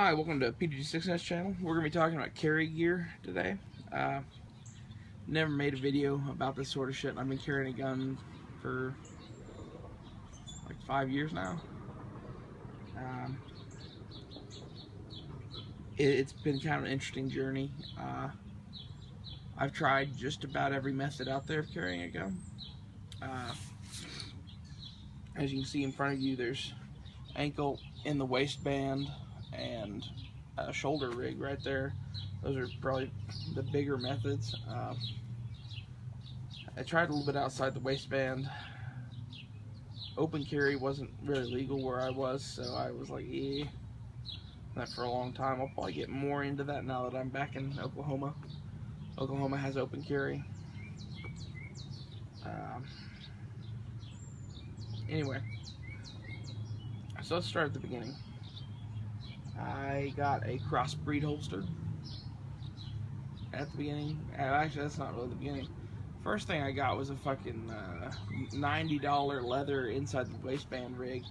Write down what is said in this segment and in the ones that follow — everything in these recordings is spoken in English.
Hi, welcome to PDG6Nest channel. We're going to be talking about carry gear today. Never made a video about this sort of shit. I've been carrying a gun for like 5 years now. It's been kind of an interesting journey. I've tried just about every method out there of carrying a gun. As you can see in front of you, there's ankle in the waistband and a shoulder rig right there. Those are probably the bigger methods. I tried a little bit outside the waistband. Open carry wasn't really legal where I was, so I was like, that for a long time. I'll probably get more into that now that I'm back in Oklahoma. Oklahoma has open carry. Anyway, so let's start at the beginning. I got a crossbreed holster at the beginning. Actually, that's not really the beginning. First thing I got was a fucking $90 leather inside the waistband rig.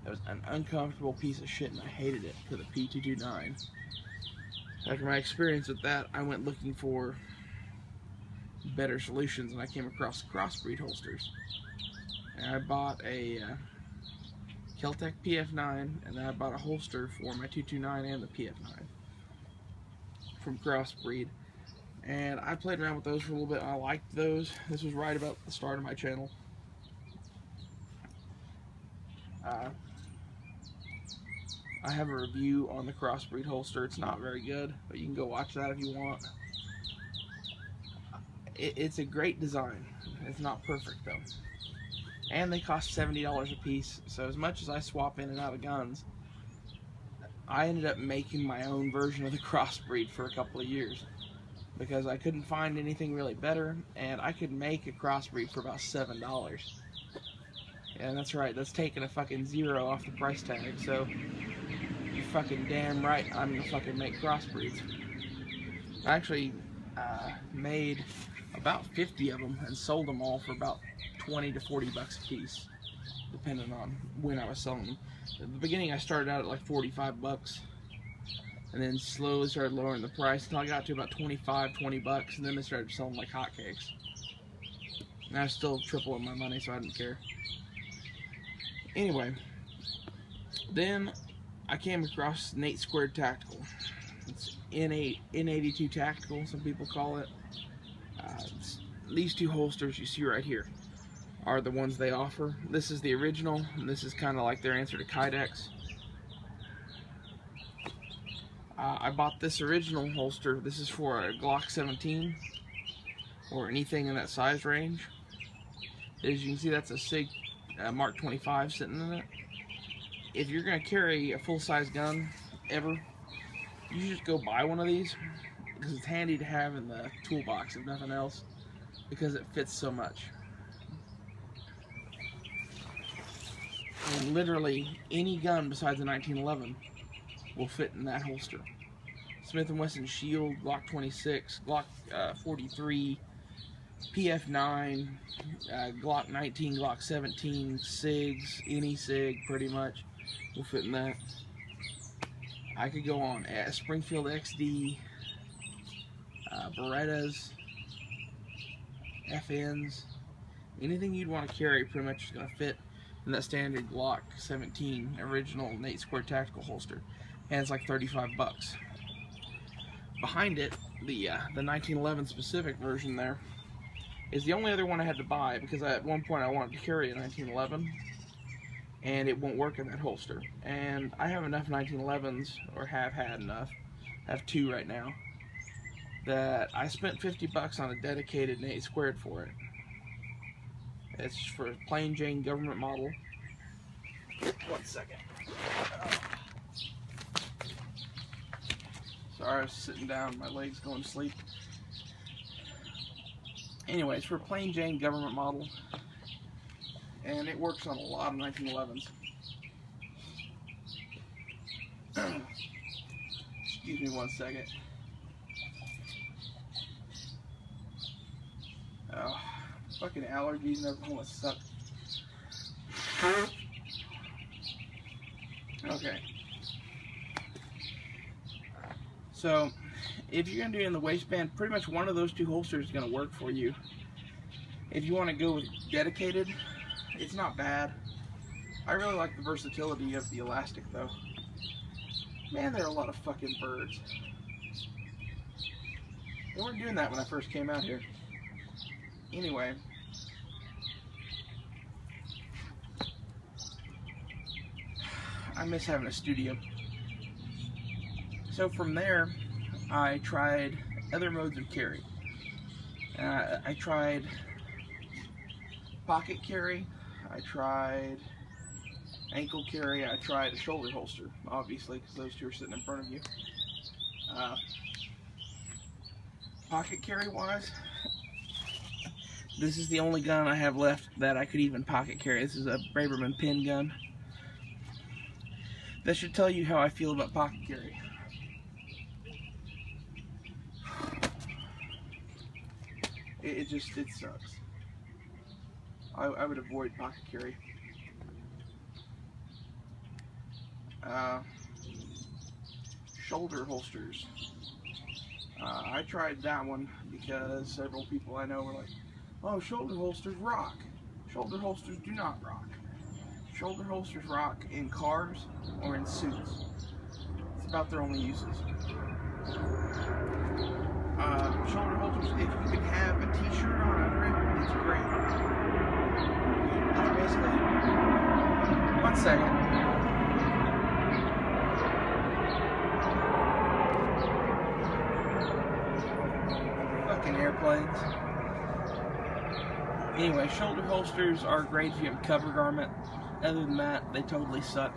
That was an uncomfortable piece of shit, and I hated it for the P229. After my experience with that, I went looking for better solutions, and I came across crossbreed holsters. And I bought a Keltec PF9, and then I bought a holster for my 229 and the PF9 from Crossbreed. And I played around with those for a little bit. I liked those. This was right about the start of my channel. I have a review on the Crossbreed holster. It's not very good, but you can go watch that if you want. It's a great design. It's not perfect though. And they cost $70 a piece, so as much as I swap in and out of guns, I ended up making my own version of the Crossbreed for a couple of years because I couldn't find anything really better, and I could make a Crossbreed for about $7. And that's right, that's taking a fucking zero off the price tag, so you're fucking damn right I'm gonna fucking make Crossbreeds. I actually made about 50 of them and sold them all for about 20 to 40 bucks a piece, depending on when I was selling them. At the beginning I started out at like 45 bucks and then slowly started lowering the price until I got to about 25, 20 bucks, and then they started selling like hotcakes. And I was still tripling my money, so I didn't care. Anyway, then I came across Nate Squared Tactical. It's N82 Tactical, some people call it. These two holsters you see right here are the ones they offer. This is the original, and this is kind of like their answer to Kydex. I bought this original holster. This is for a Glock 17 or anything in that size range. As you can see, that's a SIG Mark 25 sitting in it. If you're going to carry a full-size gun ever, you should just go buy one of these because it's handy to have in the toolbox if nothing else, because it fits so much. And literally any gun besides a 1911 will fit in that holster. Smith & Wesson Shield, Glock 26, Glock 43, PF9, Glock 19, Glock 17, SIGs, any SIG pretty much will fit in that. I could go on Springfield XD, Berettas, FNs, anything you'd want to carry pretty much is going to fit in that standard Glock 17 original Nate Squared Tactical holster, and it's like 35 bucks. Behind it, the 1911 specific version there is the only other one I had to buy because at one point I wanted to carry a 1911 and it won't work in that holster. And I have enough 1911s, or have had enough, I have two right now, that I spent 50 bucks on a dedicated Nate Squared for it. It's for a plain Jane government model. 1 second. Sorry, I was sitting down, my leg's going to sleep. Anyway, it's for a plain Jane government model, and it works on a lot of 1911s. Excuse me 1 second. Oh, fucking allergies and everything that suck. Okay. So, if you're going to do it in the waistband, pretty much one of those two holsters is going to work for you. If you want to go with dedicated, it's not bad. I really like the versatility of the elastic, though. Man, there are a lot of fucking birds. They weren't doing that when I first came out here. Anyway. I miss having a studio. So from there, I tried other modes of carry. I tried pocket carry, I tried ankle carry, I tried a shoulder holster, obviously, because those two are sitting in front of you. Pocket carry wise, this is the only gun I have left that I could even pocket carry. This is a Braverman pin gun. That should tell you how I feel about pocket carry. It sucks. I would avoid pocket carry. Shoulder holsters. I tried that one because several people I know were like, oh, shoulder holsters rock. Shoulder holsters do not rock. Shoulder holsters rock in cars or in suits. It's about their only uses. Shoulder holsters, if you can have a t-shirt on under it, it's great. It's basically, one second. Fucking airplanes. Anyway, shoulder holsters are great if you have a cover garment. Other than that, they totally suck.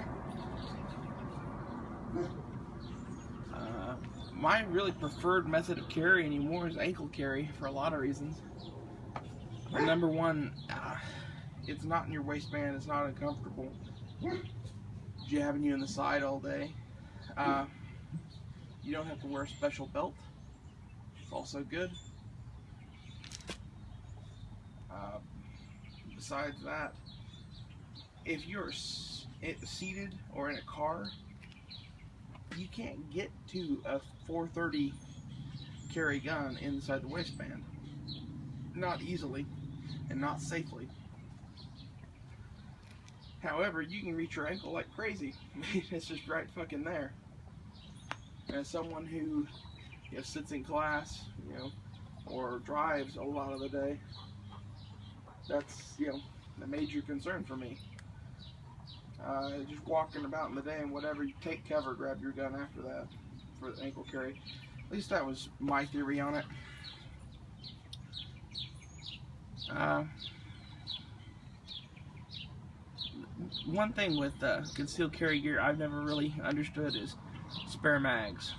My really preferred method of carry anymore is ankle carry for a lot of reasons. Number one, it's not in your waistband, it's not uncomfortable. Jabbing you in the side all day. You don't have to wear a special belt. It's also good. Besides that, if you're seated or in a car, you can't get to a 430 carry gun inside the waistband. Not easily and not safely. However, you can reach your ankle like crazy. It's just right fucking there. As someone who sits in class, or drives a lot of the day, that's a major concern for me. Just walking about in the day and whatever, you take cover, grab your gun after that for the ankle carry. At least that was my theory on it. One thing with concealed carry gear I've never really understood is spare mags.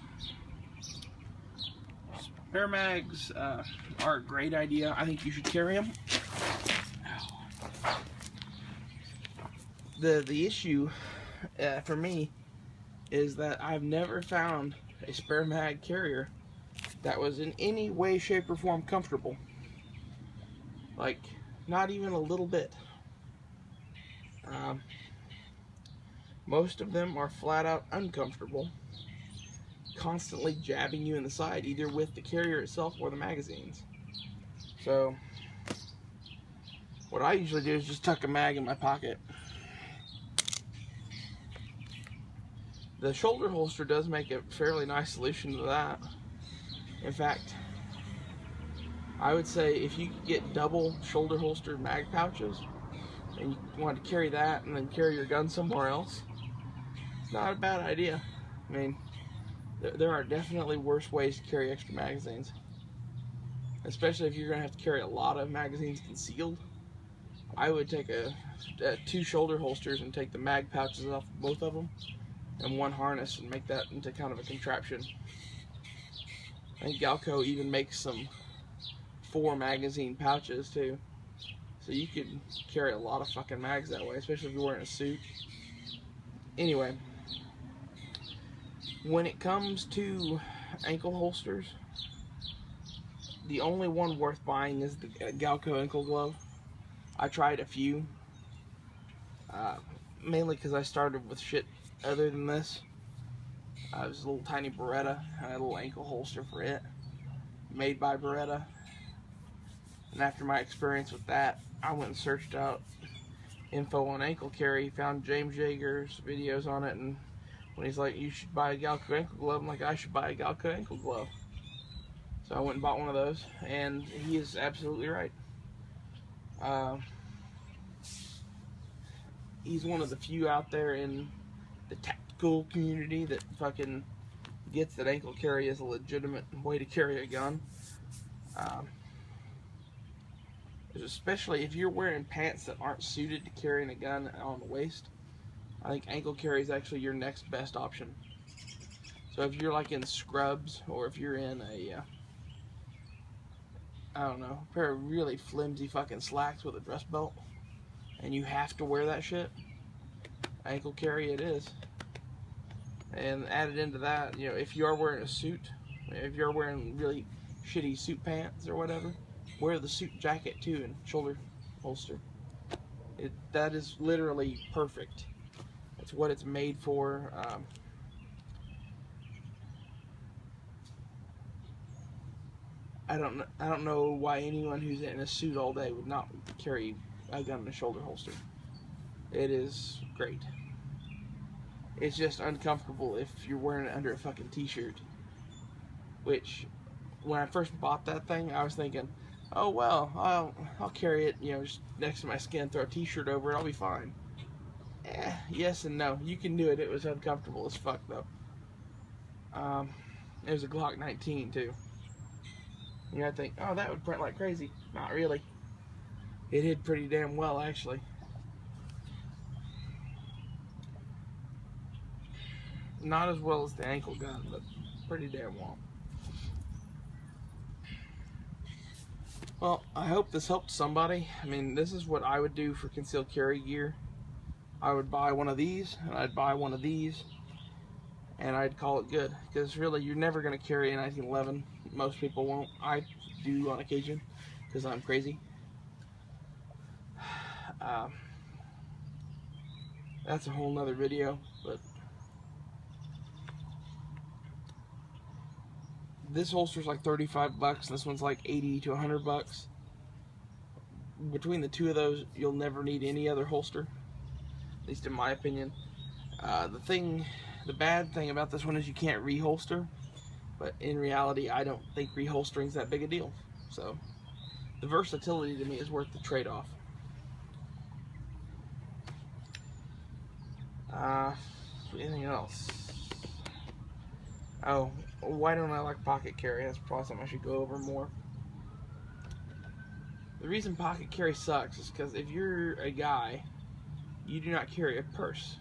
Spare mags are a great idea. I think you should carry them. The issue for me is that I've never found a spare mag carrier that was in any way, shape, or form comfortable. Like, not even a little bit. Most of them are flat out uncomfortable, constantly jabbing you in the side, either with the carrier itself or the magazines. So, what I usually do is just tuck a mag in my pocket. The shoulder holster does make a fairly nice solution to that. In fact, I would say if you get double shoulder holster mag pouches and you want to carry that and then carry your gun somewhere else, it's not a bad idea. I mean, there are definitely worse ways to carry extra magazines, especially if you're going to have to carry a lot of magazines concealed. I would take two shoulder holsters and take the mag pouches off both of them and one harness and make that into kind of a contraption. I think Galco even makes some 4 magazine pouches too, so you could carry a lot of fucking mags that way, especially if you're wearing a suit. Anyway, when it comes to ankle holsters, the only one worth buying is the Galco ankle glove. I tried a few, mainly because I started with shit other than this. It was a little tiny Beretta. I had a little ankle holster for it, made by Beretta. And after my experience with that, I went and searched out info on ankle carry, found James Jaeger's videos on it, and when he's like, you should buy a Galco ankle glove, I'm like, I should buy a Galco ankle glove. So I went and bought one of those, and he is absolutely right. He's one of the few out there in the tactical community that fucking gets that ankle carry is a legitimate way to carry a gun. Especially if you're wearing pants that aren't suited to carrying a gun on the waist, I think ankle carry is actually your next best option. So if you're like in scrubs, or if you're in a, I don't know, a pair of really flimsy fucking slacks with a dress belt, and you have to wear that shit, ankle carry it is. And added into that, you know, if you are wearing a suit, if you're wearing really shitty suit pants or whatever, wear the suit jacket too and shoulder holster. That is literally perfect. It's what it's made for. I don't know why anyone who's in a suit all day would not carry a gun in a shoulder holster. It is great. It's just uncomfortable if you're wearing it under a fucking t-shirt. Which, when I first bought that thing, I was thinking, oh well, I'll carry it, you know, just next to my skin, throw a t-shirt over it, I'll be fine. Yes and no. You can do it. It was uncomfortable as fuck though. It was a Glock 19 too. You gotta think, oh, that would print like crazy. Not really. It hid pretty damn well, actually. Not as well as the ankle gun, but pretty damn well. Well, I hope this helped somebody. I mean, this is what I would do for concealed carry gear. I would buy one of these, and I'd buy one of these, and I'd call it good. Because really, you're never going to carry a 1911. Most people won't. I do on occasion, because I'm crazy. That's a whole nother video, but this holster's like 35 bucks, and this one's like 80 to 100 bucks. Between the two of those, you'll never need any other holster, at least in my opinion. The bad thing about this one is you can't reholster, but in reality, I don't think reholstering's that big a deal. So, the versatility to me is worth the trade-off. Anything else? Oh, why don't I like pocket carry? That's probably something I should go over more. The reason pocket carry sucks is because if you're a guy, you do not carry a purse.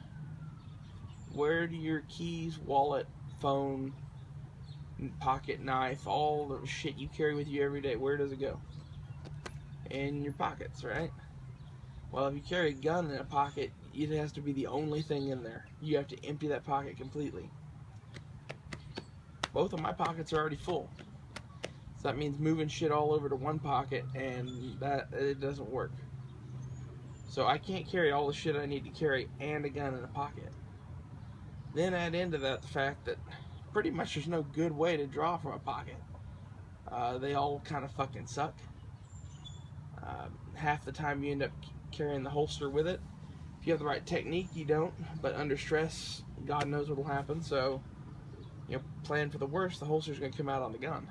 Where do your keys, wallet, phone, pocket knife, all the shit you carry with you every day, where does it go? In your pockets, right? Well, if you carry a gun in a pocket, it has to be the only thing in there. You have to empty that pocket completely. Both of my pockets are already full. So that means moving shit all over to one pocket, and it doesn't work. So I can't carry all the shit I need to carry and a gun in a pocket. Then add into that the fact that pretty much there's no good way to draw from a pocket. They all kind of fucking suck. Half the time you end up carrying the holster with it. If you have the right technique, you don't. But under stress, God knows what will happen. So, you know, plan for the worst. The holster's going to come out on the gun.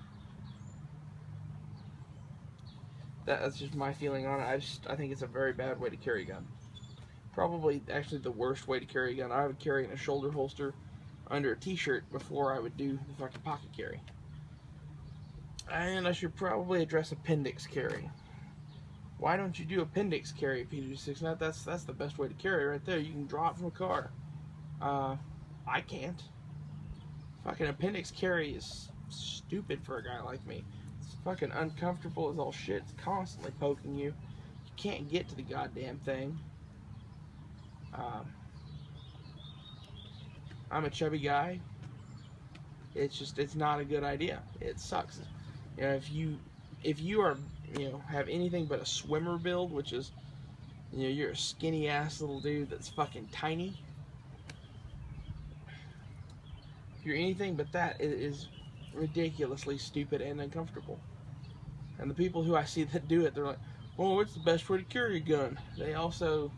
That's just my feeling on it. I think it's a very bad way to carry a gun. Probably actually the worst way to carry a gun. I would carry in a shoulder holster under a t-shirt before I would do the fucking pocket carry. And I should probably address appendix carry. Why don't you do appendix carry, P269? That's the best way to carry right there. You can draw it from a car. I can't. Fucking appendix carry is stupid for a guy like me. It's fucking uncomfortable as all shit. It's constantly poking you. You can't get to the goddamn thing. I'm a chubby guy. It's not a good idea. It sucks. You know, if you are, you know, have anything but a swimmer build, which is, you know, you're a skinny ass little dude that's fucking tiny, If you're anything but that, it is ridiculously stupid and uncomfortable. And the people who I see that do it, they're like, "Oh, it's the best way to carry a gun." They also,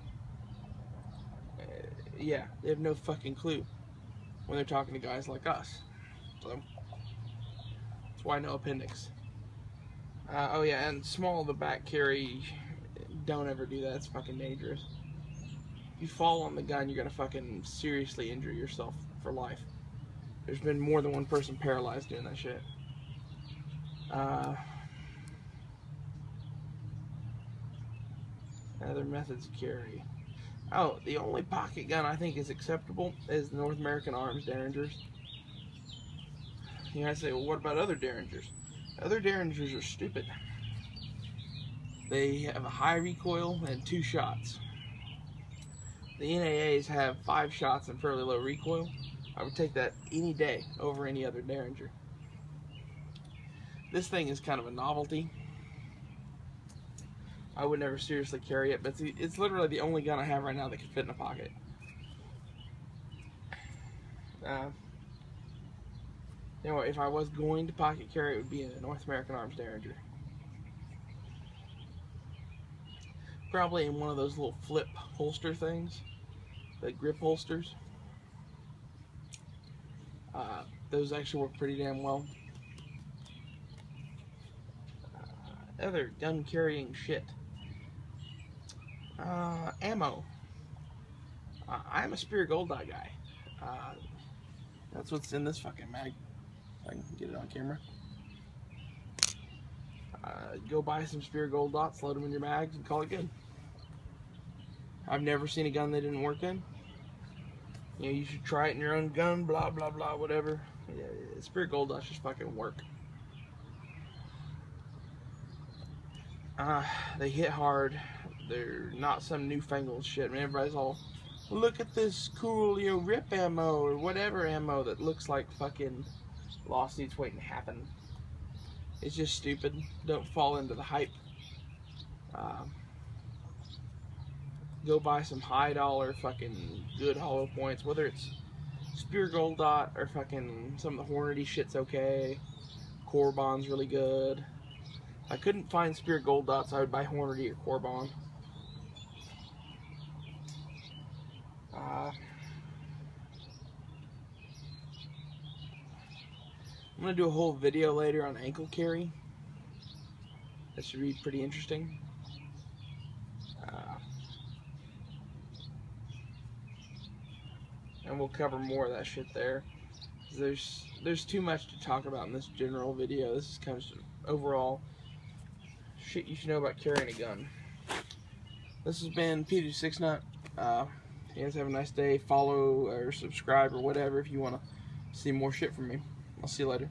yeah, they have no fucking clue when they're talking to guys like us. So that's why no appendix. Oh yeah, and small of the back carry. Don't ever do that. It's fucking dangerous. If you fall on the gun, you're gonna fucking seriously injure yourself for life. There's been more than one person paralyzed doing that shit. Other methods of carry. Oh, the only pocket gun I think is acceptable is the North American Arms Derringers. You might say, well, what about other Derringers? Other Derringers are stupid. They have a high recoil and 2 shots. The NAAs have 5 shots and fairly low recoil. I would take that any day over any other Derringer. This thing is kind of a novelty. I would never seriously carry it, but it's literally the only gun I have right now that can fit in a pocket. Anyway, if I was going to pocket carry, it would be a North American Arms Derringer. Probably in one of those little flip holster things, the grip holsters. Those actually work pretty damn well. Other gun carrying shit. Ammo. I'm a Speer Gold Dot guy. That's what's in this fucking mag. If I can get it on camera. Go buy some Speer Gold Dots, load them in your mags, and call it good. I've never seen a gun that didn't work in. You know, you should try it in your own gun, blah, blah, blah, whatever. Yeah, Speer Gold Dots just fucking work. They hit hard. They're not some newfangled shit. I mean, everybody's all, look at this cool, you know, rip ammo or whatever ammo that looks like fucking lawsuits waiting to happen. It's just stupid. Don't fall into the hype. Go buy some high dollar fucking good hollow points, whether it's Speer Gold Dot or fucking some of the Hornady shit's okay. Corbon's really good. If I couldn't find Speer Gold Dots, I would buy Hornady or Corbon. I'm going to do a whole video later on ankle carry. That should be pretty interesting. And we'll cover more of that shit there. There's too much to talk about in this general video. This is kind of overall shit you should know about carrying a gun. This has been Peter 6 Nut. You guys have a nice day. Follow or subscribe or whatever if you want to see more shit from me. I'll see you later.